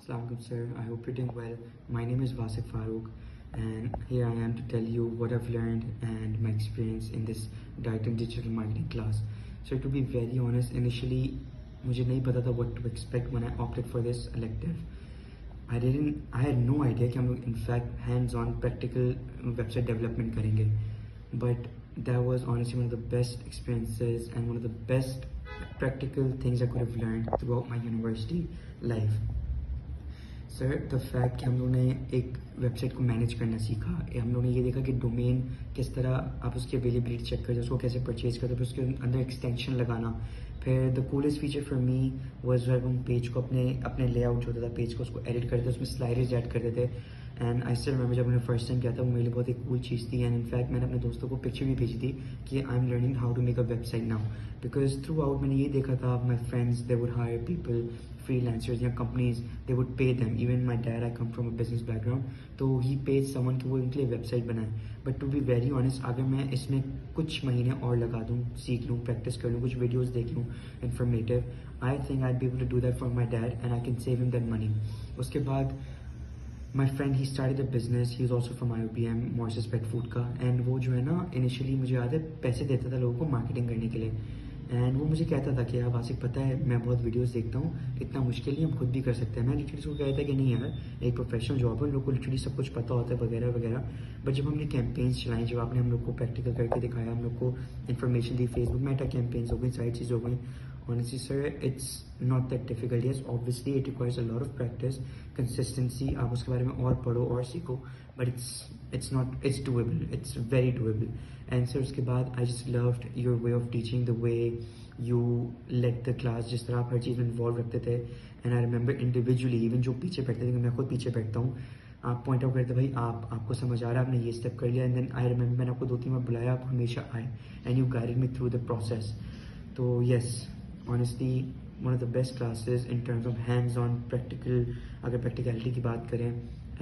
Assalamualaikum sir, I hope you're doing well. My name is Wasik Farooq and here I am to tell you what I've learned and my experience in this diet and digital marketing class. So to be very honest, initially मुझे नहीं पता था what to expect when I opted for this elective. I had no idea कि हम लोग in fact hands-on practical website development करेंगे. But that was honestly one of the best experiences and one of the best practical things I could have learned throughout my university life. Sir the fact कि हम लोगों ने एक website को manage करना सीखा, हम लोगों ने ये देखा कि डोमेन किस तरह आप उसकी अवेलेबिलिटी चेक करते, उसको कैसे परचेज करते, फिर उसके अंदर एक्सटेंशन लगाना. फिर the coolest feature for me was जब हम पेज को अपने लेआउट जो होता था पेज को उसको एडिट करते थे, उसमें स्लाइडर्स ऐड करते थे. एंड आई स्टिल रिमेंबर जब मैंने फर्स्ट टाइम किया था वो मेरे लिए बहुत एक कूल चीज़ थी. एंड इनफैक्ट मैंने अपने दोस्तों को पिक्चर भी भेजी थी कि I am learning how to make a website now, because throughout मैंने ये देखा था my friends they would hire people freelancers या companies, they would pay them. Even my dad, I come from a business background, तो he pays someone कि वो इनके लिए वेबसाइट बनाए. But to be very honest, अगर मैं इसमें कुछ महीने और लगा दूँ, सीख लूँ, प्रैक्टिस कर लूँ, कुछ वीडियोस देख लूँ informative, I think I be able to do that for my dad and I can save him that money. उसके बाद my friend he started the business, he is also from IOPM मॉर्सेस pet food का. And वो जो है ना initially मुझे याद है पैसे देता था लोगों को मार्केटिंग करने के लिए. एंड वो मुझे कहता था कि यार वासिक पता है मैं बहुत वीडियोस देखता हूँ, इतना मुश्किल नहीं, हम खुद भी कर सकते हैं. मैं लिटरली उसको कहता कि नहीं यार एक प्रोफेशनल जॉब है, उन लोग को लिटरली सब कुछ पता होता है वगैरह वगैरह. बट जब हमने कैंपेन्स चलाई, जब आपने हम लोग को प्रैक्टिकल करके दिखाया, हम लोग को इन्फॉर्मेशन दी, फेसबुक मेटा कैंपेन्स हो गई, सारी चीज़ हो गई. Honestly sir, it's not that difficult. Yes, obviously it requires a lot of practice, consistency. आप उसके बारे में और पढ़ो और सीखो, but it's doable. It's very doable. And sir उसके बाद I just loved your way of teaching, the way you led the class, जिस तरह आप हर चीज़ में इन्वॉल्व रखते थे. And I remember individually, even जो पीछे बैठते थे, मैं खुद पीछे बैठता हूँ, आप पॉइंट आउट करते भाई आपको समझ आ रहा है, आपने ये स्टेप कर लिया. एंड देन आई रिमेंबर मैंने आपको 2-3 बार बुलाया, आप हमेशा आए and you guided me through the process. तो yes, honestly one of the best classes in terms of hands-on practical, अगर practicality की बात करें,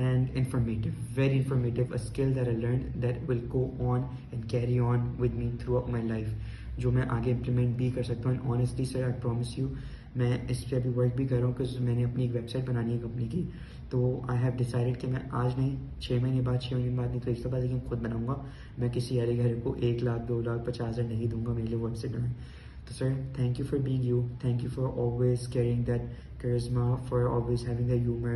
and informative, very informative, a skill that I learned that will go on and carry on with me throughout my life, जो मैं आगे implement भी कर सकता हूँ. and honestly sir I promise you मैं इस पर अभी वर्क भी कर रहा हूँ, क्योंकि मैंने अपनी एक वेबसाइट बनानी है कंपनी की. तो आई हैव डिसाइडेड कि मैं आज नहीं 6 महीने बाद, 6 महीने बाद नहीं तो 1 साल बाद, लेकिन खुद बनाऊंगा. मैं किसी यारी घर को 1 लाख 2 लाख 50 हज़ार नहीं दूंगा मेरे लिए वेबसाइट बनाए. So sir, thank you for being you. Thank you for always carrying that charisma, for always having the humor.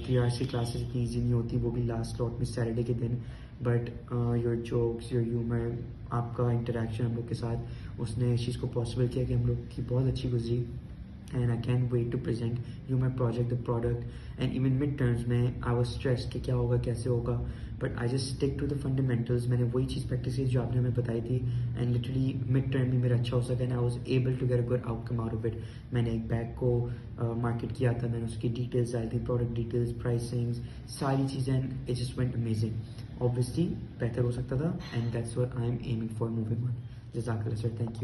PRC classes इतनी easy नहीं होती, वो भी last slot में Saturday के दिन. But your jokes, your humor, आपका interaction हम लोग के साथ, उसने इस चीज़ को possible किया कि हम लोग की बहुत अच्छी गुजरी. And I can't wait to present you my project, the product. And even midterms में I was stressed कि क्या होगा, कैसे होगा. But I just stick to the fundamentals. मैंने वही चीज़ प्रैक्टिस की जो आपने हमें बताई थी. And literally midterm भी मेरा अच्छा हो सका. And I was able to get a good outcome out of it. मैंने एक बैग को मार्केट किया था, मैंने उसकी डिटेल्स डाली थी, प्रोडक्ट डिटेल्स, प्राइसिंग्स, सारी चीज़ें. And it just went amazing. Obviously बेहतर हो सकता था. And that's what I am aiming for moving on. जज़ाकल्लाह sir, thank you.